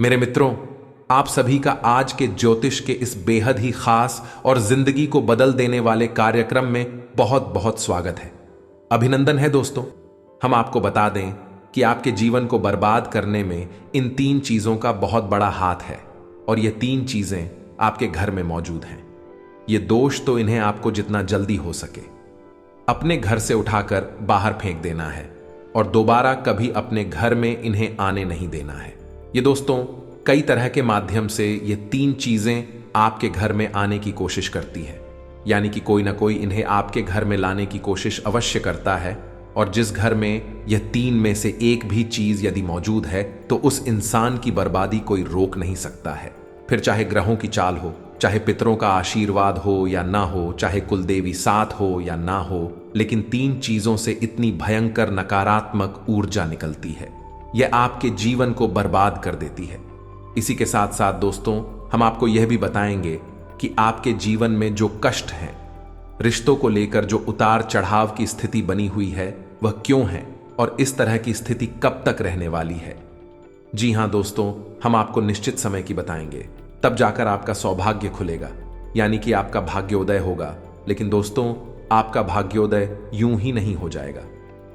मेरे मित्रों, आप सभी का आज के ज्योतिष के इस बेहद ही खास और जिंदगी को बदल देने वाले कार्यक्रम में बहुत बहुत स्वागत है। अभिनंदन है दोस्तों। हम आपको बता दें कि आपके जीवन को बर्बाद करने में इन 3 चीजों का बहुत बड़ा हाथ है और ये 3 चीजें आपके घर में मौजूद हैं। ये दोष तो इन्हें आपको जितना जल्दी हो सके अपने घर से उठाकर बाहर फेंक देना है और दोबारा कभी अपने घर में इन्हें आने नहीं देना है। ये दोस्तों कई तरह के माध्यम से ये 3 चीजें आपके घर में आने की कोशिश करती है, यानी कि कोई ना कोई इन्हें आपके घर में लाने की कोशिश अवश्य करता है। और जिस घर में यह 3 में से एक भी चीज यदि मौजूद है तो उस इंसान की बर्बादी कोई रोक नहीं सकता है। फिर चाहे ग्रहों की चाल हो, चाहे पितरों का आशीर्वाद हो या ना हो, चाहे कुलदेवी साथ हो या ना हो, लेकिन 3 चीजों से इतनी भयंकर नकारात्मक ऊर्जा निकलती है, यह आपके जीवन को बर्बाद कर देती है। इसी के साथ साथ दोस्तों हम आपको यह भी बताएंगे कि आपके जीवन में जो कष्ट हैं, रिश्तों को लेकर जो उतार चढ़ाव की स्थिति बनी हुई है वह क्यों है और इस तरह की स्थिति कब तक रहने वाली है। जी हां दोस्तों, हम आपको निश्चित समय की बताएंगे, तब जाकर आपका सौभाग्य खुलेगा, यानी कि आपका भाग्योदय होगा। लेकिन दोस्तों आपका भाग्योदय यूं ही नहीं हो जाएगा।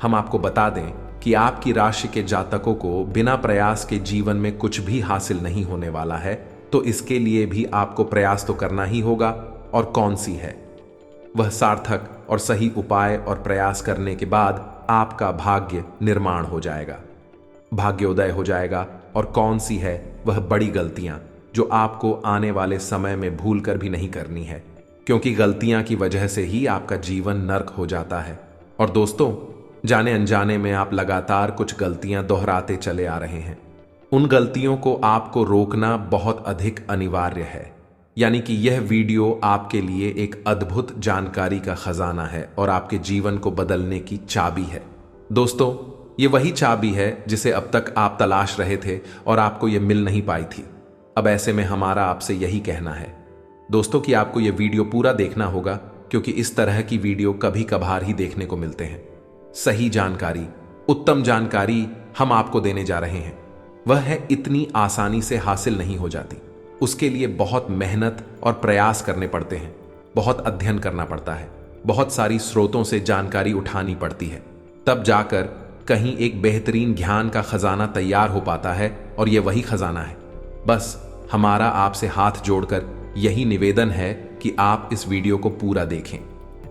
हम आपको बता दें कि आपकी राशि के जातकों को बिना प्रयास के जीवन में कुछ भी हासिल नहीं होने वाला है, तो इसके लिए भी आपको प्रयास तो करना ही होगा। और कौन सी है वह सार्थक और सही उपाय और प्रयास करने के बाद आपका भाग्य निर्माण हो जाएगा, भाग्योदय हो जाएगा। और कौन सी है वह बड़ी गलतियां जो आपको आने वाले समय में भूल कर भी नहीं करनी है, क्योंकि गलतियां की वजह से ही आपका जीवन नर्क हो जाता है। और दोस्तों जाने अनजाने में आप लगातार कुछ गलतियां दोहराते चले आ रहे हैं। उन गलतियों को आपको रोकना बहुत अधिक अनिवार्य है, यानी कि यह वीडियो आपके लिए एक अद्भुत जानकारी का खजाना है और आपके जीवन को बदलने की चाबी है। दोस्तों ये वही चाबी है जिसे अब तक आप तलाश रहे थे और आपको यह मिल नहीं पाई थी। अब ऐसे में हमारा आपसे यही कहना है दोस्तों कि आपको यह वीडियो पूरा देखना होगा, क्योंकि इस तरह की वीडियो कभी कभार ही देखने को मिलते हैं। सही जानकारी, उत्तम जानकारी हम आपको देने जा रहे हैं, वह है इतनी आसानी से हासिल नहीं हो जाती। उसके लिए बहुत मेहनत और प्रयास करने पड़ते हैं, बहुत अध्ययन करना पड़ता है, बहुत सारी स्रोतों से जानकारी उठानी पड़ती है, तब जाकर कहीं एक बेहतरीन ज्ञान का खजाना तैयार हो पाता है। और यह वही खजाना है। बस हमारा आपसे हाथ जोड़कर यही निवेदन है कि आप इस वीडियो को पूरा देखें।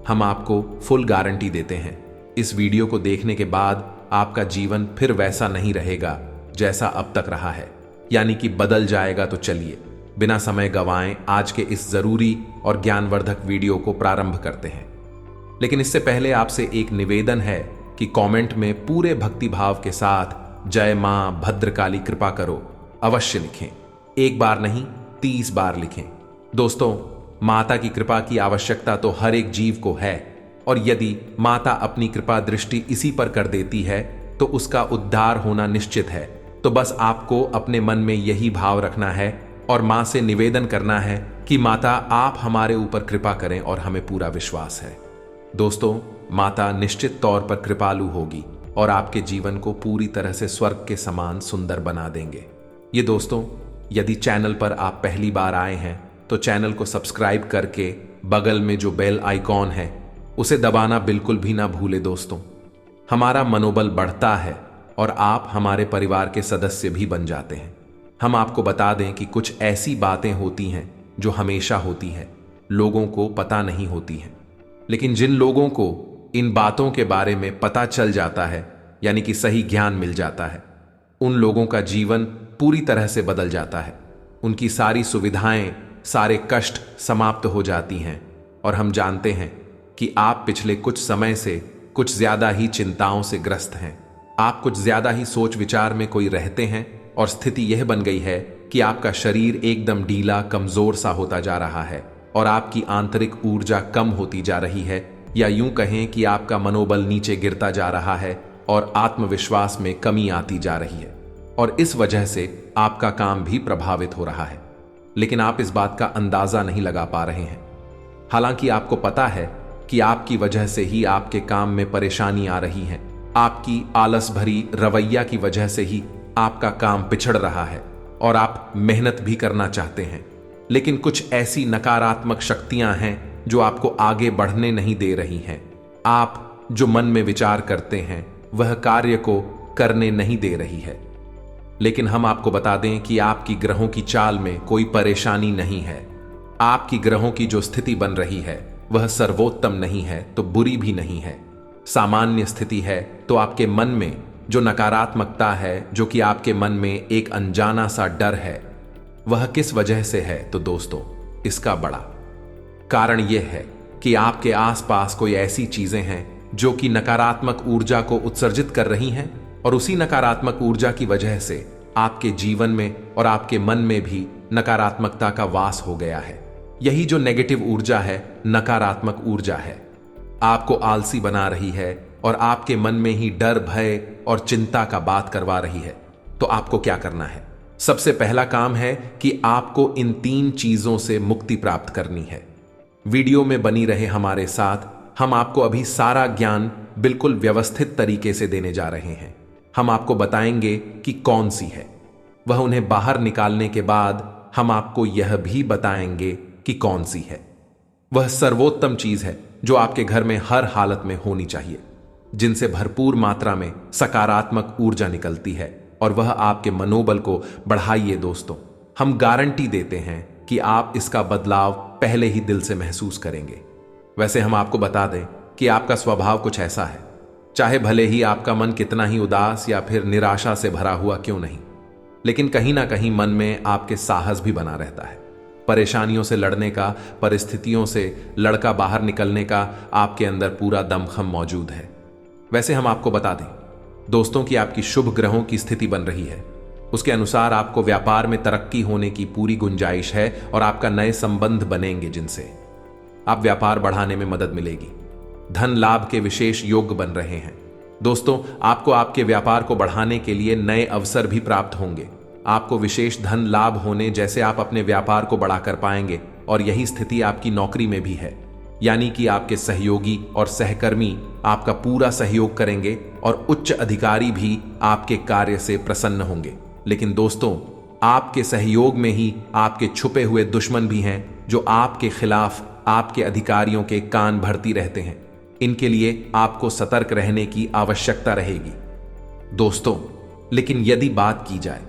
हम आपको फुल गारंटी देते हैं, इस वीडियो को देखने के बाद आपका जीवन फिर वैसा नहीं रहेगा जैसा अब तक रहा है, यानी कि बदल जाएगा। तो चलिए बिना समय गंवाएं आज के इस जरूरी और ज्ञानवर्धक वीडियो को प्रारंभ करते हैं। लेकिन इससे पहले आपसे एक निवेदन है कि कमेंट में पूरे भक्तिभाव के साथ जय मां भद्रकाली कृपा करो अवश्य लिखें। एक बार नहीं 30 बार लिखें। दोस्तों माता की कृपा की आवश्यकता तो हर एक जीव को है, और यदि माता अपनी कृपा दृष्टि इसी पर कर देती है तो उसका उद्धार होना निश्चित है। तो बस आपको अपने मन में यही भाव रखना है और मां से निवेदन करना है कि माता आप हमारे ऊपर कृपा करें, और हमें पूरा विश्वास है दोस्तों माता निश्चित तौर पर कृपालु होगी और आपके जीवन को पूरी तरह से स्वर्ग के समान सुंदर बना देंगे। ये दोस्तों यदि चैनल पर आप पहली बार आए हैं तो चैनल को सब्सक्राइब करके बगल में जो बेल आइकॉन है उसे दबाना बिल्कुल भी ना भूले। दोस्तों हमारा मनोबल बढ़ता है और आप हमारे परिवार के सदस्य भी बन जाते हैं। हम आपको बता दें कि कुछ ऐसी बातें होती हैं जो हमेशा होती है, लोगों को पता नहीं होती हैं, लेकिन जिन लोगों को इन बातों के बारे में पता चल जाता है, यानी कि सही ज्ञान मिल जाता है, उन लोगों का जीवन पूरी तरह से बदल जाता है। उनकी सारी सुविधाएं, सारे कष्ट समाप्त हो जाती हैं। और हम जानते हैं कि आप पिछले कुछ समय से कुछ ज्यादा ही चिंताओं से ग्रस्त हैं। आप कुछ ज्यादा ही सोच विचार में कोई रहते हैं और स्थिति यह बन गई है कि आपका शरीर एकदम ढीला कमजोर सा होता जा रहा है और आपकी आंतरिक ऊर्जा कम होती जा रही है, या यूं कहें कि आपका मनोबल नीचे गिरता जा रहा है और आत्मविश्वास में कमी आती जा रही है, और इस वजह से आपका काम भी प्रभावित हो रहा है। लेकिन आप इस बात का अंदाजा नहीं लगा पा रहे हैं। हालांकि आपको पता है कि आपकी वजह से ही आपके काम में परेशानी आ रही है, आपकी आलस भरी रवैया की वजह से ही आपका काम पिछड़ रहा है, और आप मेहनत भी करना चाहते हैं, लेकिन कुछ ऐसी नकारात्मक शक्तियां हैं जो आपको आगे बढ़ने नहीं दे रही हैं। आप जो मन में विचार करते हैं वह कार्य को करने नहीं दे रही है। लेकिन हम आपको बता दें कि आपकी ग्रहों की चाल में कोई परेशानी नहीं है। आपकी ग्रहों की जो स्थिति बन रही है वह सर्वोत्तम नहीं है तो बुरी भी नहीं है, सामान्य स्थिति है। तो आपके मन में जो नकारात्मकता है, जो कि आपके मन में एक अनजाना सा डर है, वह किस वजह से है? तो दोस्तों, इसका बड़ा कारण यह है कि आपके आसपास कोई ऐसी चीजें हैं जो कि नकारात्मक ऊर्जा को उत्सर्जित कर रही हैं, और उसी नकारात्मक ऊर्जा की वजह से आपके जीवन में और आपके मन में भी नकारात्मकता का वास हो गया है। यही जो नेगेटिव ऊर्जा है, नकारात्मक ऊर्जा है, आपको आलसी बना रही है और आपके मन में ही डर, भय और चिंता का बात करवा रही है। तो आपको क्या करना है? सबसे पहला काम है कि आपको इन 3 चीजों से मुक्ति प्राप्त करनी है। वीडियो में बनी रहे हमारे साथ। हम आपको अभी सारा ज्ञान बिल्कुल व्यवस्थित तरीके से देने जा रहे हैं। हम आपको बताएंगे कि कौन सी है, वह उन्हें बाहर निकालने के बाद हम आपको यह भी बताएंगे कि कौन सी है वह सर्वोत्तम चीज है जो आपके घर में हर हालत में होनी चाहिए, जिनसे भरपूर मात्रा में सकारात्मक ऊर्जा निकलती है और वह आपके मनोबल को बढ़ाइए। दोस्तों, हम गारंटी देते हैं कि आप इसका बदलाव पहले ही दिल से महसूस करेंगे। वैसे हम आपको बता दें कि आपका स्वभाव कुछ ऐसा है, चाहे भले ही आपका मन कितना ही उदास या फिर निराशा से भरा हुआ क्यों नहीं, लेकिन कहीं ना कहीं मन में आपके साहस भी बना रहता है। परेशानियों से लड़ने का, परिस्थितियों से लड़का बाहर निकलने का आपके अंदर पूरा दमखम मौजूद है। वैसे हम आपको बता दें दोस्तों कि आपकी शुभ ग्रहों की स्थिति बन रही है, उसके अनुसार आपको व्यापार में तरक्की होने की पूरी गुंजाइश है और आपका नए संबंध बनेंगे जिनसे आप व्यापार बढ़ाने में मदद मिलेगी। धन लाभ के विशेष योग बन रहे हैं। दोस्तों, आपको आपके व्यापार को बढ़ाने के लिए नए अवसर भी प्राप्त होंगे। आपको विशेष धन लाभ होने जैसे आप अपने व्यापार को बढ़ा कर पाएंगे, और यही स्थिति आपकी नौकरी में भी है, यानी कि आपके सहयोगी और सहकर्मी आपका पूरा सहयोग करेंगे और उच्च अधिकारी भी आपके कार्य से प्रसन्न होंगे। लेकिन दोस्तों, आपके सहयोग में ही आपके छुपे हुए दुश्मन भी हैं जो आपके खिलाफ आपके अधिकारियों के कान भरती रहते हैं। इनके लिए आपको सतर्क रहने की आवश्यकता रहेगी। दोस्तों, लेकिन यदि बात की जाए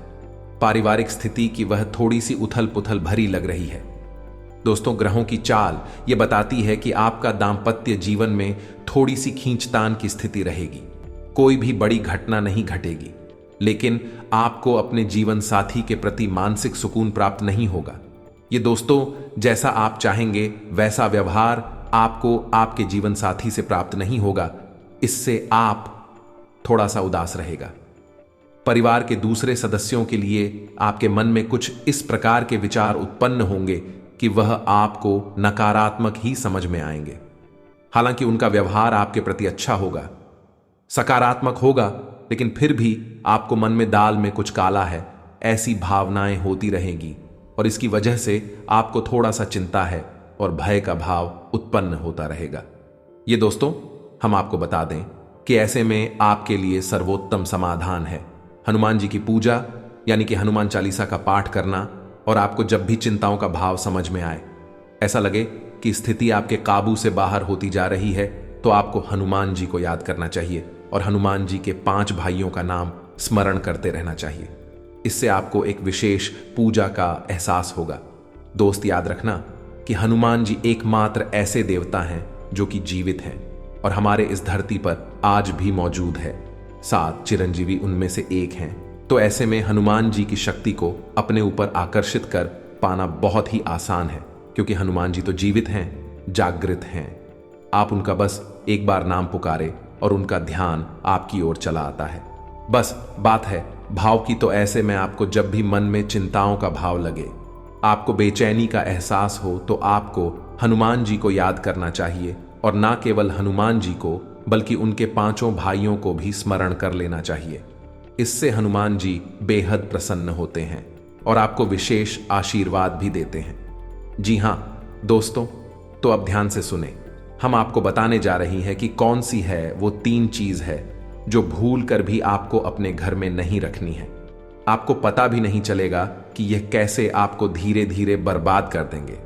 पारिवारिक स्थिति की, वह थोड़ी सी उथल पुथल भरी लग रही है। दोस्तों, ग्रहों की चाल यह बताती है कि आपका दांपत्य जीवन में थोड़ी सी खींचतान की स्थिति रहेगी। कोई भी बड़ी घटना नहीं घटेगी, लेकिन आपको अपने जीवन साथी के प्रति मानसिक सुकून प्राप्त नहीं होगा। ये दोस्तों, जैसा आप चाहेंगे वैसा व्यवहार आपको आपके जीवन साथी से प्राप्त नहीं होगा। इससे आप थोड़ा सा उदास रहेगा। परिवार के दूसरे सदस्यों के लिए आपके मन में कुछ इस प्रकार के विचार उत्पन्न होंगे कि वह आपको नकारात्मक ही समझ में आएंगे। हालांकि उनका व्यवहार आपके प्रति अच्छा होगा, सकारात्मक होगा, लेकिन फिर भी आपको मन में दाल में कुछ काला है, ऐसी भावनाएं होती रहेंगी और इसकी वजह से आपको थोड़ा सा चिंता है और भय का भाव उत्पन्न होता रहेगा। ये दोस्तों, हम आपको बता दें कि ऐसे में आपके लिए सर्वोत्तम समाधान है हनुमान जी की पूजा, यानी कि हनुमान चालीसा का पाठ करना। और आपको जब भी चिंताओं का भाव समझ में आए, ऐसा लगे कि स्थिति आपके काबू से बाहर होती जा रही है, तो आपको हनुमान जी को याद करना चाहिए और हनुमान जी के 5 भाइयों का नाम स्मरण करते रहना चाहिए। इससे आपको एक विशेष पूजा का एहसास होगा। दोस्त, याद रखना कि हनुमान जी एकमात्र ऐसे देवता हैं जो कि जीवित हैं और हमारे इस धरती पर आज भी मौजूद है। 7 चिरंजीवी उनमें से एक हैं। तो ऐसे में हनुमान जी की शक्ति को अपने ऊपर आकर्षित कर पाना बहुत ही आसान है, क्योंकि हनुमान जी तो जीवित हैं, जागृत हैं। आप उनका बस एक बार नाम पुकारे और उनका ध्यान आपकी ओर चला आता है। बस बात है भाव की। तो ऐसे में आपको जब भी मन में चिंताओं का भाव लगे, आपको बेचैनी का एहसास हो, तो आपको हनुमान जी को याद करना चाहिए। और ना केवल हनुमान जी को, बल्कि उनके 5 भाइयों को भी स्मरण कर लेना चाहिए। इससे हनुमान जी बेहद प्रसन्न होते हैं और आपको विशेष आशीर्वाद भी देते हैं। जी हां दोस्तों, तो अब ध्यान से सुने। हम आपको बताने जा रही हैं कि कौन सी है वो 3 चीज है जो भूल कर भी आपको अपने घर में नहीं रखनी है। आपको पता भी नहीं चलेगा कि यह कैसे आपको धीरे धीरे बर्बाद कर देंगे।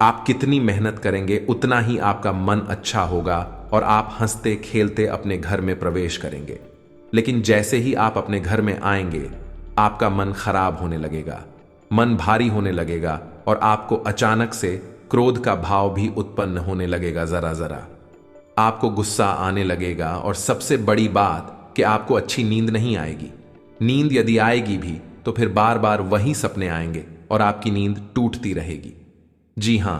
आप कितनी मेहनत करेंगे उतना ही आपका मन अच्छा होगा और आप हंसते खेलते अपने घर में प्रवेश करेंगे। लेकिन जैसे ही आप अपने घर में आएंगे, आपका मन खराब होने लगेगा, मन भारी होने लगेगा और आपको अचानक से क्रोध का भाव भी उत्पन्न होने लगेगा। जरा जरा आपको गुस्सा आने लगेगा और सबसे बड़ी बात कि आपको अच्छी नींद नहीं आएगी। नींद यदि आएगी भी तो फिर बार बार वही सपने आएंगे और आपकी नींद टूटती रहेगी। जी हां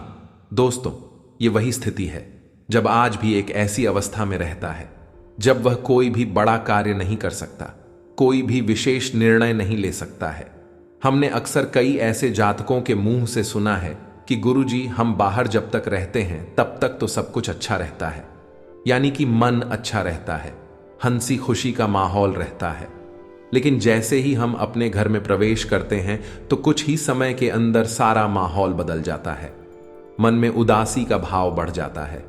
दोस्तों, ये वही स्थिति है जब आज भी एक ऐसी अवस्था में रहता है जब वह कोई भी बड़ा कार्य नहीं कर सकता, कोई भी विशेष निर्णय नहीं ले सकता है। हमने अक्सर कई ऐसे जातकों के मुंह से सुना है कि गुरुजी, हम बाहर जब तक रहते हैं तब तक तो सब कुछ अच्छा रहता है, यानी कि मन अच्छा रहता है, हंसी खुशी का माहौल रहता है। लेकिन जैसे ही हम अपने घर में प्रवेश करते हैं तो कुछ ही समय के अंदर सारा माहौल बदल जाता है। मन में उदासी का भाव बढ़ जाता है,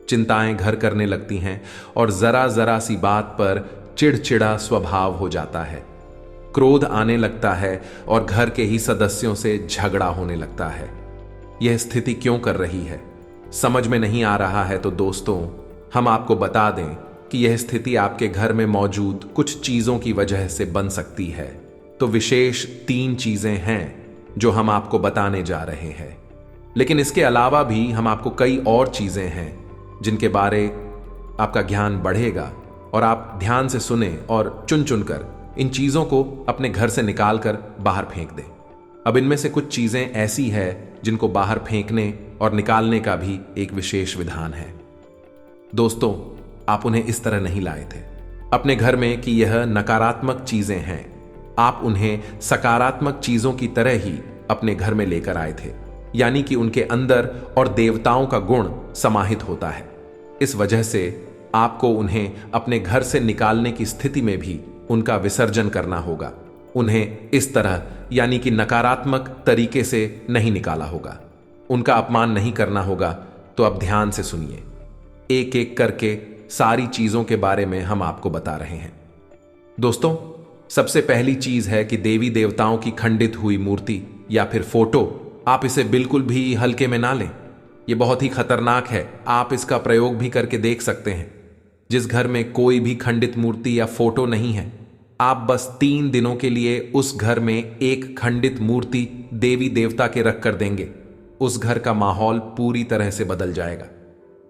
चिंताएं घर करने लगती हैं और जरा जरा सी बात पर चिड़चिड़ा स्वभाव हो जाता है। क्रोध आने लगता है और घर के ही सदस्यों से झगड़ा होने लगता है। यह स्थिति क्यों कर रही है, समझ में नहीं आ रहा है तो दोस्तों, हम आपको बता दें कि यह स्थिति आपके घर में मौजूद कुछ चीजों की वजह से बन सकती है। तो विशेष 3 चीजें हैं जो हम आपको बताने जा रहे हैं। लेकिन इसके अलावा भी हम आपको कई और चीजें हैं जिनके बारे आपका ज्ञान बढ़ेगा और आप ध्यान से सुने और चुन चुन कर इन चीजों को अपने घर से निकाल कर बाहर फेंक दें। अब इनमें से कुछ चीजें ऐसी है जिनको बाहर फेंकने और निकालने का भी एक विशेष विधान है। दोस्तों, आप उन्हें इस तरह नहीं लाए थे अपने घर में कि यह नकारात्मक चीजें हैं। आप उन्हें सकारात्मक चीजों की तरह ही अपने घर में लेकर आए थे, यानी कि उनके अंदर और देवताओं का गुण समाहित होता है। इस वजह से आपको उन्हें अपने घर से निकालने की स्थिति में भी उनका विसर्जन करना होगा। उन्हें इस तरह यानी कि नकारात्मक तरीके से नहीं निकाला होगा, उनका अपमान नहीं करना होगा। तो अब ध्यान से सुनिए, एक एक करके सारी चीजों के बारे में हम आपको बता रहे हैं। दोस्तों, सबसे पहली चीज है कि देवी देवताओं की खंडित हुई मूर्ति या फिर फोटो, आप इसे बिल्कुल भी हल्के में ना लें। यह बहुत ही खतरनाक है। आप इसका प्रयोग भी करके देख सकते हैं। जिस घर में कोई भी खंडित मूर्ति या फोटो नहीं है, आप बस 3 दिनों के लिए उस घर में एक खंडित मूर्ति देवी देवता के रख कर देंगे, उस घर का माहौल पूरी तरह से बदल जाएगा।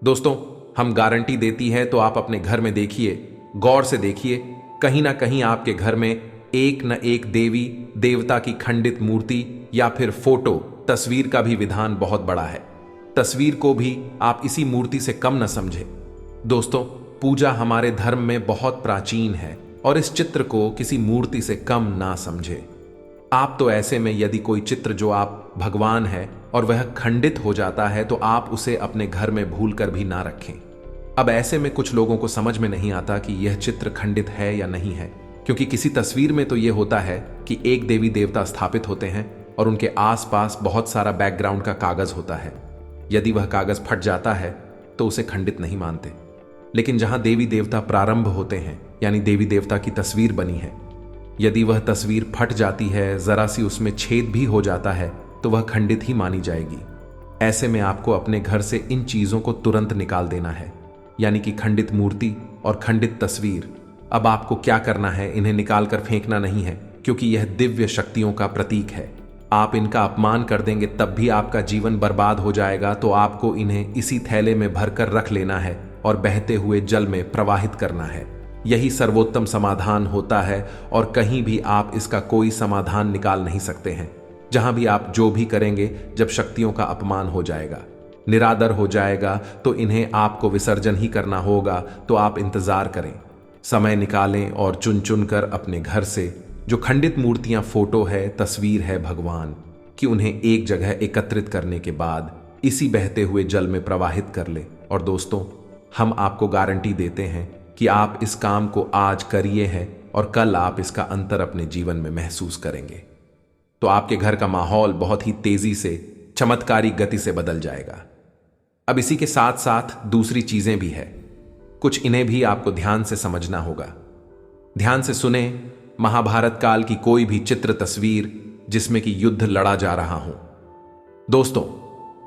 दोस्तों, हम गारंटी देती है, तो आप अपने घर में देखिए, गौर से देखिए, कहीं ना कहीं आपके घर में एक न एक देवी देवता की खंडित मूर्ति या फिर फोटो, तस्वीर का भी विधान बहुत बड़ा है। तस्वीर को भी आप इसी मूर्ति से कम न समझे। दोस्तों, पूजा हमारे धर्म में बहुत प्राचीन है और इस चित्र को किसी मूर्ति से कम ना समझे। आप तो ऐसे में यदि कोई चित्र जो आप भगवान है और वह खंडित हो जाता है तो आप उसे अपने घर में भूल कर भी ना रखें। अब ऐसे में कुछ लोगों को समझ में नहीं आता कि यह चित्र खंडित है या नहीं है, क्योंकि किसी तस्वीर में तो यह होता है कि एक देवी देवता स्थापित होते हैं और उनके आसपास बहुत सारा बैकग्राउंड का कागज होता है। यदि वह कागज फट जाता है तो उसे खंडित नहीं मानते। लेकिन जहां देवी देवता प्रारंभ होते हैं, यानी देवी देवता की तस्वीर बनी है, यदि वह तस्वीर फट जाती है, जरा सी उसमें छेद भी हो जाता है, तो वह खंडित ही मानी जाएगी। ऐसे में आपको अपने घर से इन चीजों को तुरंत निकाल देना है, यानी कि खंडित मूर्ति और खंडित तस्वीर। अब आपको क्या करना है, इन्हें निकालकर फेंकना नहीं है, क्योंकि यह दिव्य शक्तियों का प्रतीक है। आप इनका अपमान कर देंगे तब भी आपका जीवन बर्बाद हो जाएगा। तो आपको इन्हें इसी थैले में भरकर रख लेना है और बहते हुए जल में प्रवाहित करना है। यही सर्वोत्तम समाधान होता है और कहीं भी आप इसका कोई समाधान निकाल नहीं सकते हैं। जहां भी आप जो भी करेंगे, जब शक्तियों का अपमान हो जाएगा, निरादर हो जाएगा, तो इन्हें आपको विसर्जन ही करना होगा। तो आप इंतजार करें, समय निकालें और चुन चुन कर अपने घर से जो खंडित मूर्तियां, फोटो है, तस्वीर है भगवान कि उन्हें एक जगह एकत्रित करने के बाद इसी बहते हुए जल में प्रवाहित कर ले। और दोस्तों, हम आपको गारंटी देते हैं कि आप इस काम को आज करिए हैं और कल आप इसका अंतर अपने जीवन में महसूस करेंगे। तो आपके घर का माहौल बहुत ही तेजी से, चमत्कारी गति से बदल जाएगा। अब इसी के साथ साथ दूसरी चीजें भी है, कुछ इन्हें भी आपको ध्यान से समझना होगा। ध्यान से सुने महाभारत काल की कोई भी चित्र तस्वीर जिसमें कि युद्ध लड़ा जा रहा हो। दोस्तों,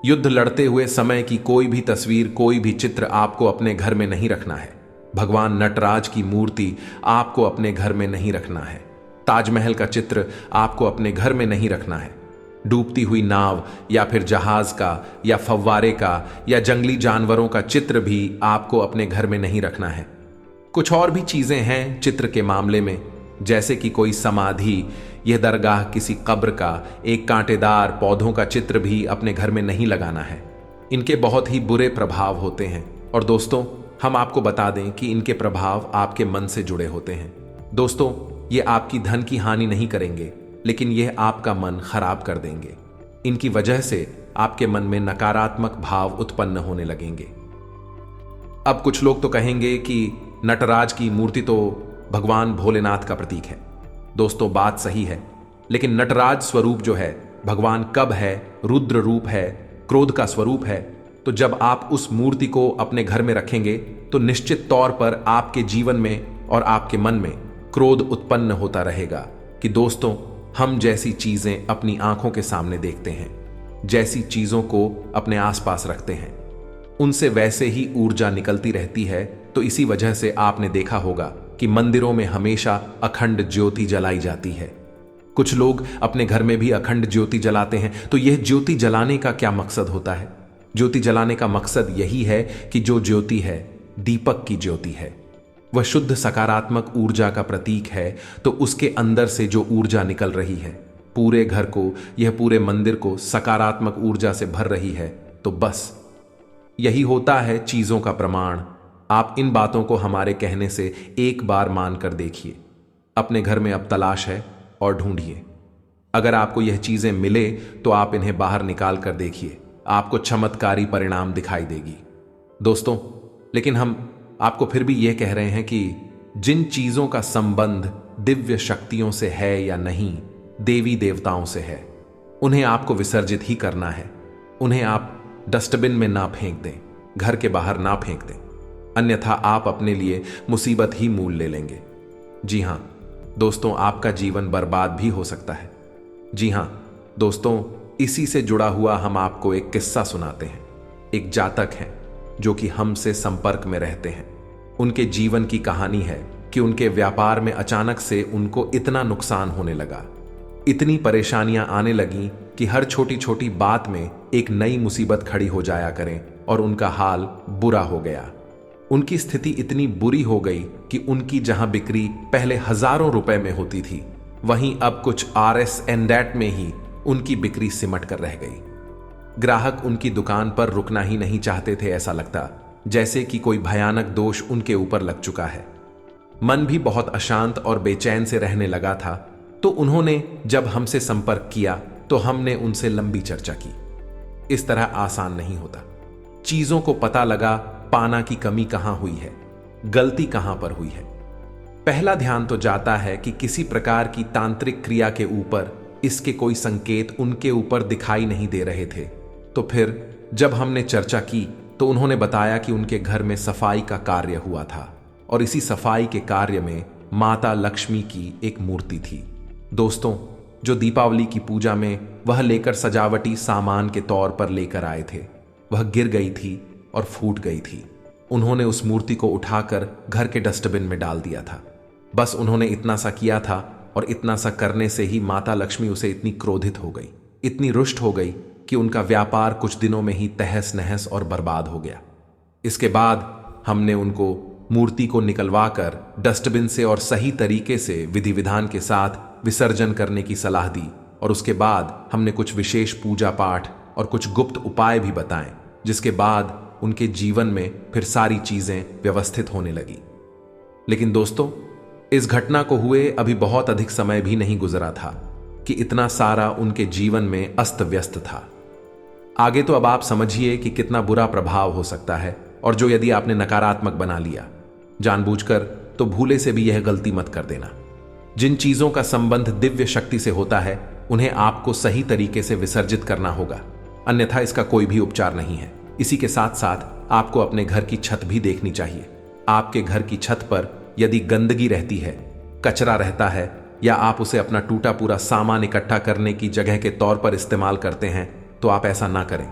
युद्ध लड़ते हुए समय की कोई भी तस्वीर, कोई भी चित्र आपको अपने घर में नहीं रखना है। भगवान नटराज की मूर्ति आपको अपने घर में नहीं रखना है। ताजमहल का चित्र आपको अपने घर में नहीं रखना है। डूबती हुई नाव या फिर जहाज का या फव्वारे का या जंगली जानवरों का चित्र भी आपको अपने घर में नहीं रखना है। कुछ और भी चीजें हैं चित्र के मामले में, जैसे कि कोई समाधि, यह दरगाह, किसी कब्र का, एक कांटेदार पौधों का चित्र भी अपने घर में नहीं लगाना है। इनके बहुत ही बुरे प्रभाव होते हैं और दोस्तों, हम आपको बता दें कि इनके प्रभाव आपके मन से जुड़े होते हैं। दोस्तों, ये आपकी धन की हानि नहीं करेंगे, लेकिन यह आपका मन खराब कर देंगे। इनकी वजह से आपके मन में नकारात्मक भाव उत्पन्न होने लगेंगे। अब कुछ लोग तो कहेंगे कि नटराज की मूर्ति तो भगवान भोलेनाथ का प्रतीक है। दोस्तों, बात सही है, लेकिन नटराज स्वरूप जो है, भगवान कब है, रुद्र रूप है, क्रोध का स्वरूप है। तो जब आप उस मूर्ति को अपने घर में रखेंगे तो निश्चित तौर पर आपके जीवन में और आपके मन में क्रोध उत्पन्न होता रहेगा कि दोस्तों, हम जैसी चीजें अपनी आंखों के सामने देखते हैं, जैसी चीजों को अपने आसपास रखते हैं, उनसे वैसे ही ऊर्जा निकलती रहती है। तो इसी वजह से आपने देखा होगा कि मंदिरों में हमेशा अखंड ज्योति जलाई जाती है। कुछ लोग अपने घर में भी अखंड ज्योति जलाते हैं। तो यह ज्योति जलाने का क्या मकसद होता है? ज्योति जलाने का मकसद यही है कि जो ज्योति है, दीपक की ज्योति है, वह शुद्ध सकारात्मक ऊर्जा का प्रतीक है। तो उसके अंदर से जो ऊर्जा निकल रही है, पूरे घर को, यह पूरे मंदिर को सकारात्मक ऊर्जा से भर रही है। तो बस यही होता है चीजों का प्रमाण। आप इन बातों को हमारे कहने से एक बार मानकर देखिए। अपने घर में अब तलाश है और ढूंढिए। अगर आपको यह चीजें मिले तो आप इन्हें बाहर निकाल कर देखिए, आपको चमत्कारी परिणाम दिखाई देगी। दोस्तों, लेकिन हम आपको फिर भी यह कह रहे हैं कि जिन चीजों का संबंध दिव्य शक्तियों से है या नहीं, देवी देवताओं से है, उन्हें आपको विसर्जित ही करना है। उन्हें आप डस्टबिन में ना फेंक दें, घर के बाहर ना फेंक दें, अन्यथा आप अपने लिए मुसीबत ही मूल ले लेंगे। जी हां दोस्तों, आपका जीवन बर्बाद भी हो सकता है। जी हां दोस्तों, इसी से जुड़ा हुआ हम आपको एक किस्सा सुनाते हैं। एक जातक हैं जो कि हमसे संपर्क में रहते हैं। उनके जीवन की कहानी है कि उनके व्यापार में अचानक से उनको इतना नुकसान होने लगा, इतनी परेशानियां आने लगी कि हर छोटी छोटी बात में एक नई मुसीबत खड़ी हो जाया करें और उनका हाल बुरा हो गया। उनकी स्थिति इतनी बुरी हो गई कि उनकी जहां बिक्री पहले हजारों रुपए में होती थी, वहीं अब कुछ RS and that में ही उनकी बिक्री सिमट कर रह गई। ग्राहक उनकी दुकान पर रुकना ही नहीं चाहते थे। ऐसा लगता जैसे कि कोई भयानक दोष उनके ऊपर लग चुका है। मन भी बहुत अशांत और बेचैन से रहने लगा था। तो उन्होंने जब हमसे संपर्क किया तो हमने उनसे लंबी चर्चा की। इस तरह आसान नहीं होता। चीजों को पता लगा पाना की कमी कहां हुई है, गलती कहां पर हुई है। पहला ध्यान तो जाता है कि किसी प्रकार की तांत्रिक क्रिया के ऊपर इसके कोई संकेत उनके ऊपर दिखाई नहीं दे रहे थे। तो फिर जब हमने चर्चा की तो उन्होंने बताया कि उनके घर में सफाई का कार्य हुआ था और इसी सफाई के कार्य में माता लक्ष्मी की एक मूर्ति थी। दोस्तों, जो दीपावली की पूजा में वह लेकर सजावटी सामान के तौर पर लेकर आए थे, वह गिर गई थी और फूट गई थी। उन्होंने उस मूर्ति को उठाकर घर के डस्टबिन में डाल दिया था। बस उन्होंने इतना सा किया था और इतना सा करने से ही माता लक्ष्मी उसे इतनी क्रोधित हो गई, इतनी रुष्ट हो गई कि उनका व्यापार कुछ दिनों में ही तहस नहस और बर्बाद हो गया। इसके बाद हमने उनको मूर्ति को निकलवाकर डस्टबिन से और सही तरीके से विधि विधान के साथ विसर्जन करने की सलाह दी और उसके बाद हमने कुछ विशेष पूजा पाठ और कुछ गुप्त उपाय भी बताएं, जिसके बाद उनके जीवन में फिर सारी चीजें व्यवस्थित होने लगी। लेकिन दोस्तों, इस घटना को हुए अभी बहुत अधिक समय भी नहीं गुजरा था कि इतना सारा उनके जीवन में अस्त व्यस्त था। आगे तो अब आप समझिए कि कितना बुरा प्रभाव हो सकता है, और जो यदि आपने नकारात्मक बना लिया जानबूझकर, तो भूले से भी यह गलती मत कर देना। जिन चीजों का संबंध दिव्य शक्ति से होता है, उन्हें आपको सही तरीके से विसर्जित करना होगा, अन्यथा इसका कोई भी उपचार नहीं है। इसी के साथ साथ आपको अपने घर की छत भी देखनी चाहिए। आपके घर की छत पर यदि गंदगी रहती है, कचरा रहता है, या आप उसे अपना टूटा पूरा सामान इकट्ठा करने की जगह के तौर पर इस्तेमाल करते हैं तो आप ऐसा ना करें।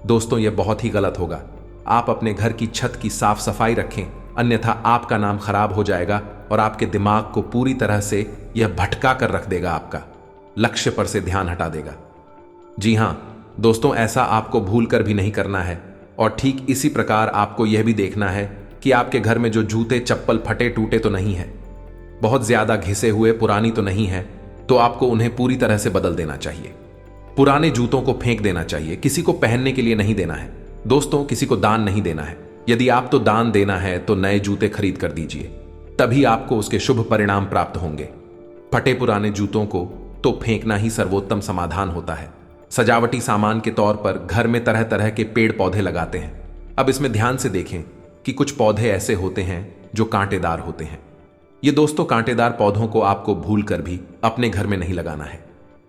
दोस्तों, यह बहुत ही गलत होगा। आप अपने घर की छत की साफ सफाई रखें, अन्यथा आपका नाम खराब हो जाएगा और आपके दिमाग को पूरी तरह से यह भटका कर रख देगा, आपका लक्ष्य पर से ध्यान हटा देगा। जी हां दोस्तों, ऐसा आपको भूल कर भी नहीं करना है। और ठीक इसी प्रकार आपको यह भी देखना है कि आपके घर में जो जूते चप्पल फटे टूटे तो नहीं है, बहुत ज्यादा घिसे हुए पुरानी तो नहीं है, तो आपको उन्हें पूरी तरह से बदल देना चाहिए। पुराने जूतों को फेंक देना चाहिए, किसी को पहनने के लिए नहीं देना है। दोस्तों, किसी को दान नहीं देना है। यदि आप तो दान देना है तो नए जूते खरीद कर दीजिए, तभी आपको उसके शुभ परिणाम प्राप्त होंगे। फटे पुराने जूतों को तो फेंकना ही सर्वोत्तम समाधान होता है। सजावटी सामान के तौर पर घर में तरह तरह के पेड़ पौधे लगाते हैं। अब इसमें ध्यान से देखें कि कुछ पौधे ऐसे होते हैं जो कांटेदार होते हैं। ये दोस्तों, कांटेदार पौधों को आपको भूल कर भी अपने घर में नहीं लगाना है,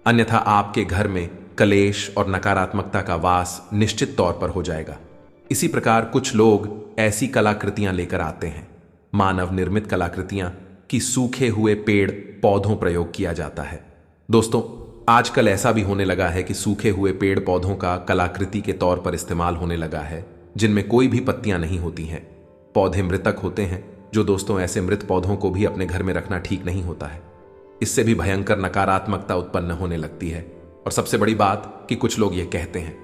अन्यथा आपके घर में कलेश और नकारात्मकता का वास निश्चित तौर पर हो जाएगा। इसी प्रकार कुछ लोग ऐसी कलाकृतियां लेकर आते हैं, मानव निर्मित कलाकृतियां, कि सूखे हुए पेड़ पौधों प्रयोग किया जाता है। दोस्तों, आजकल ऐसा भी होने लगा है कि सूखे हुए पेड़ पौधों का कलाकृति के तौर पर इस्तेमाल होने लगा है, जिनमें कोई भी पत्तियां नहीं होती हैं। पौधे मृतक होते हैं, जो दोस्तों ऐसे मृत पौधों को भी अपने घर में रखना ठीक नहीं होता है। इससे भी भयंकर नकारात्मकता उत्पन्न होने लगती है। और सबसे बड़ी बात कि कुछ लोग ये कहते हैं,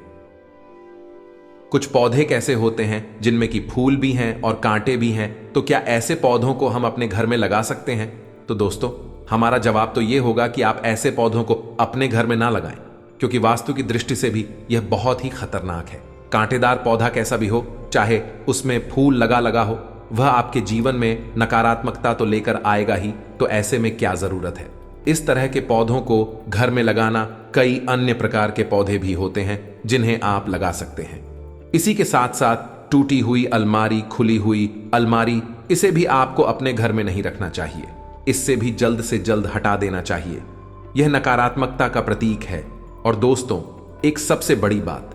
कुछ पौधे कैसे होते हैं जिनमें कि फूल भी हैं और कांटे भी हैं, तो क्या ऐसे पौधों को हम अपने घर में लगा सकते हैं? तो दोस्तों, हमारा जवाब तो यह होगा कि आप ऐसे पौधों को अपने घर में ना लगाएं, क्योंकि वास्तु की दृष्टि से भी यह बहुत ही खतरनाक है। कांटेदार पौधा कैसा भी हो, चाहे उसमें फूल लगा लगा हो, वह आपके जीवन में नकारात्मकता तो लेकर आएगा ही, तो ऐसे में क्या जरूरत है? इस तरह के पौधों को घर में लगाना, कई अन्य प्रकार के पौधे भी होते हैं जिन्हें आप लगा सकते हैं। इसी के साथ साथ टूटी हुई अलमारी, खुली हुई अलमारी, इसे भी आपको अपने घर में नहीं रखना चाहिए। इससे भी जल्द से जल्द हटा देना चाहिए। यह नकारात्मकता का प्रतीक है। और दोस्तों, एक सबसे बड़ी बात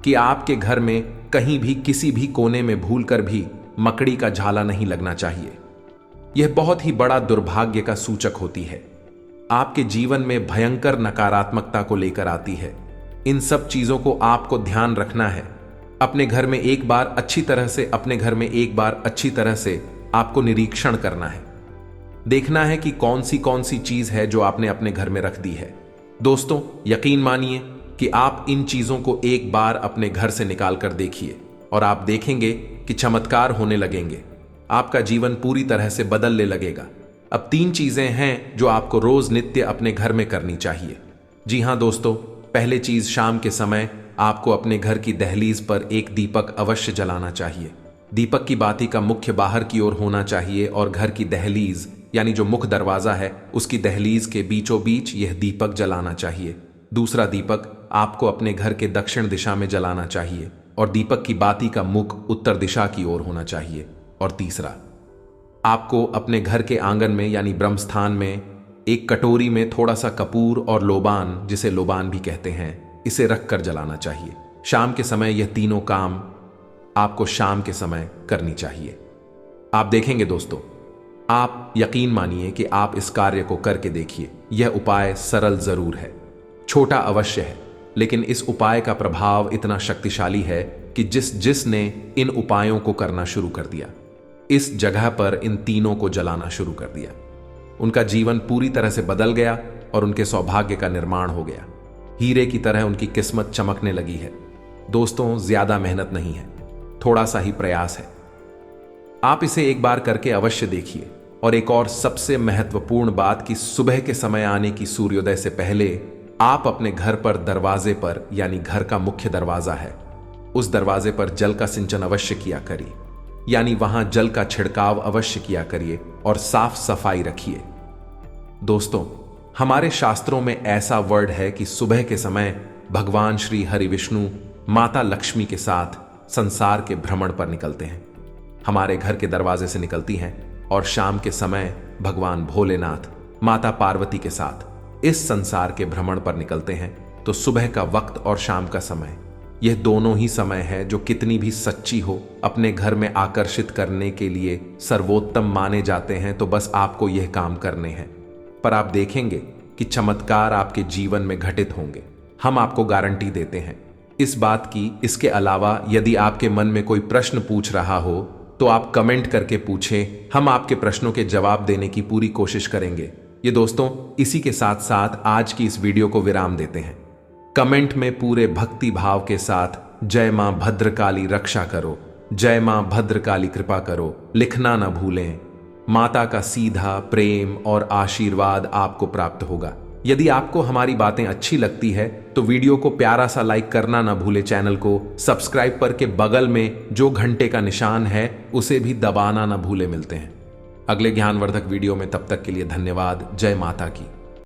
कि आपके घर में कहीं भी किसी भी कोने में भूलकर भी मकड़ी का झाला नहीं लगना चाहिए। यह बहुत ही बड़ा दुर्भाग्य का सूचक होती है, आपके जीवन में भयंकर नकारात्मकता को लेकर आती है। इन सब चीजों को आपको ध्यान रखना है। अपने घर में एक बार अच्छी तरह से आपको निरीक्षण करना है, देखना है कि कौन सी चीज है जो आपने अपने घर में रख दी है। दोस्तों, यकीन मानिए कि आप इन चीजों को एक बार अपने घर से निकाल कर देखिए और आप देखेंगे कि चमत्कार होने लगेंगे। आपका जीवन पूरी तरह से बदलने लगेगा। अब 3 चीजें हैं जो आपको रोज नित्य अपने घर में करनी चाहिए। जी हां दोस्तों, पहले चीज, शाम के समय आपको अपने घर की दहलीज पर एक दीपक अवश्य जलाना चाहिए। दीपक की बाती का मुख्य बाहर की ओर होना चाहिए और घर की दहलीज, यानी जो मुख्य दरवाजा है, उसकी दहलीज के बीचों बीच यह दीपक जलाना चाहिए। दूसरा दीपक आपको अपने घर के दक्षिण दिशा में जलाना चाहिए और दीपक की बाती का मुख उत्तर दिशा की ओर होना चाहिए। और तीसरा, आपको अपने घर के आंगन में यानी ब्रह्मस्थान में एक कटोरी में थोड़ा सा कपूर और लोबान, जिसे लोबान भी कहते हैं, इसे रखकर जलाना चाहिए। शाम के समय यह तीनों काम आपको शाम के समय करनी चाहिए। आप देखेंगे दोस्तों, आप यकीन मानिए कि आप इस कार्य को करके देखिए। यह उपाय सरल जरूर है, छोटा अवश्य है, लेकिन इस उपाय का प्रभाव इतना शक्तिशाली है कि जिसने इन उपायों को करना शुरू कर दिया, इस जगह पर इन तीनों को जलाना शुरू कर दिया, उनका जीवन पूरी तरह से बदल गया और उनके सौभाग्य का निर्माण हो गया। हीरे की तरह उनकी किस्मत चमकने लगी है। दोस्तों, ज्यादा मेहनत नहीं है, थोड़ा सा ही प्रयास है। आप इसे एक बार करके अवश्य देखिए। और एक और सबसे महत्वपूर्ण बात कि सुबह के समय आने की सूर्योदय से पहले आप अपने घर पर दरवाजे पर, यानी घर का मुख्य दरवाजा है, उस दरवाजे पर जल का सिंचन अवश्य किया करिए, यानी वहां जल का छिड़काव अवश्य किया करिए और साफ सफाई रखिए। दोस्तों, हमारे शास्त्रों में ऐसा वर्ड है कि सुबह के समय भगवान श्री हरि विष्णु माता लक्ष्मी के साथ संसार के भ्रमण पर निकलते हैं। हमारे घर के दरवाजे से निकलती हैं और शाम के समय भगवान भोलेनाथ माता पार्वती के साथ इस संसार के भ्रमण पर निकलते हैं। तो सुबह का वक्त और शाम का समय, यह दोनों ही समय है जो कितनी भी सच्ची हो, अपने घर में आकर्षित करने के लिए सर्वोत्तम माने जाते हैं। तो बस आपको यह काम करने हैं। पर आप देखेंगे कि चमत्कार आपके जीवन में घटित होंगे। हम आपको गारंटी देते हैं इस बात की। इसके अलावा यदि आपके मन में कोई प्रश्न पूछ रहा हो तो आप कमेंट करके पूछें, हम आपके प्रश्नों के जवाब देने की पूरी कोशिश करेंगे। ये दोस्तों, इसी के साथ साथ आज की इस वीडियो को विराम देते हैं। कमेंट में पूरे भक्ति भाव के साथ जय मां भद्रकाली रक्षा करो, जय मां भद्रकाली कृपा करो लिखना ना भूलें। माता का सीधा प्रेम और आशीर्वाद आपको प्राप्त होगा। यदि आपको हमारी बातें अच्छी लगती है तो वीडियो को प्यारा सा लाइक करना ना भूले, चैनल को सब्सक्राइब करके बगल में जो घंटे का निशान है उसे भी दबाना ना भूले। मिलते हैं अगले ज्ञानवर्धक वीडियो में, तब तक के लिए धन्यवाद। जय माता की।